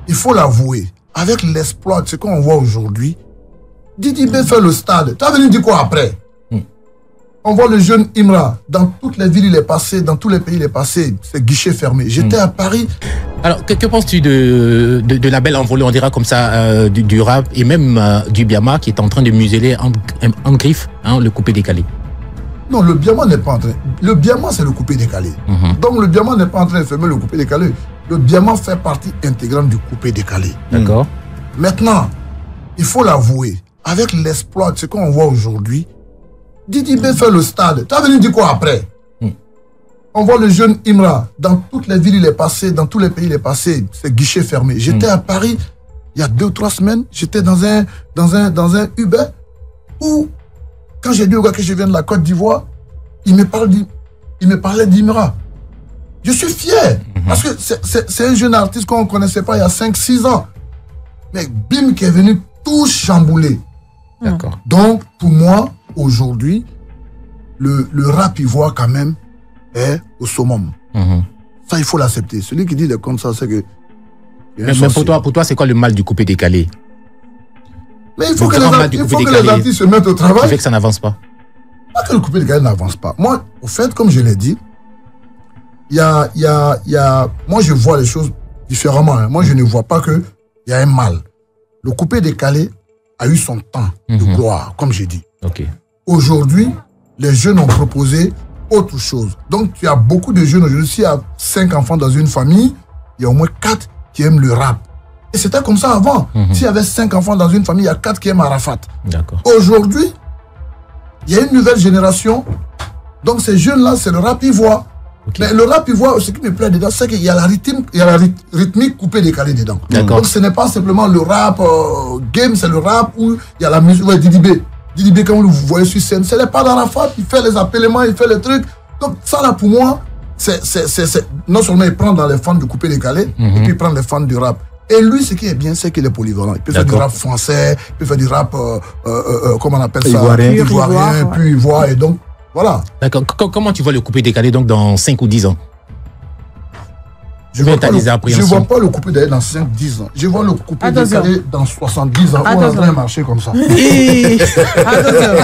il faut l'avouer, avec l'exploit, ce qu'on voit aujourd'hui, Didi B fait le stade. Tu as venu dire quoi après? On voit le jeune Imra, dans toutes les villes il est passé, dans tous les pays il est passé, c'est guichet fermé. J'étais à Paris. Alors, que penses-tu de la belle envolée, on dira comme ça, du rap et même du Biama qui est en train de museler en griffe le coupé décalé? Non, le Biama n'est pas en train. Le Biama, c'est le coupé décalé. Donc le Biama n'est pas en train de fermer le coupé décalé. Le Biama fait partie intégrante du coupé décalé. D'accord. Maintenant, il faut l'avouer, avec l'exploit, ce qu'on voit aujourd'hui, Didi B fait le stade. Tu as venu dire quoi après? On voit le jeune Imra, dans toutes les villes il est passé, dans tous les pays il est passé, c'est guichet fermé. J'étais à Paris, il y a 2 ou 3 semaines, j'étais dans un Uber, où, quand j'ai dit au gars que je viens de la Côte d'Ivoire, il me parlait d'Imra. Je suis fier, parce que c'est un jeune artiste qu'on ne connaissait pas il y a 5-6 ans. Mais bim, qui est venu tout chambouler. D'accord. Donc, pour moi, aujourd'hui, le rap ivoire, quand même, est au summum. Ça, il faut l'accepter. Celui qui dit des comme ça, c'est que... Mais pour toi, c'est quoi le mal du coupé décalé? Mais il faut que les artistes se mettent au travail. Ça fait que ça n'avance pas. Pas que le coupé décalé n'avance pas. Moi, au fait, comme je l'ai dit, moi, je vois les choses différemment. Moi, je ne vois pas qu'il y a un mal. Le coupé décalé a eu son temps de gloire, comme j'ai dit. Okay. Aujourd'hui, les jeunes ont proposé autre chose. Donc, tu as beaucoup de jeunes aujourd'hui. S'il y a 5 enfants dans une famille, il y a au moins 4 qui aiment le rap. Et c'était comme ça avant. S'il y avait 5 enfants dans une famille, il y a 4 qui aiment Arafat. Aujourd'hui, il y a une nouvelle génération. Donc, ces jeunes-là, c'est le rap ivoire. Okay. Mais le rap ivoire, ce qui me plaît dedans, c'est qu'il y a la rythmique coupée décalée dedans. Donc, ce n'est pas simplement le rap game, c'est le rap où il y a la musique. Ouais, Didi B. Didi B, quand vous le voyez sur scène, ce n'est pas d'Arafat, il fait les appellements, il fait les trucs. Donc, ça là, pour moi, non seulement il prend dans les fans du coupé décalé, et puis il prend les fans du rap. Et lui, ce qui est bien, c'est qu'il est polyvalent. Il peut faire du rap français, il peut faire du rap, comment on appelle ça, ivoirien, puis ivoire, et donc, voilà. D'accord. Comment tu vois le coupé décalé donc dans 5 ou 10 ans? Je ne vois pas le coupé décalé dans 5-10 ans. Je vois le coupé décalé dans 70 ans. On va marcher comme ça. Attention.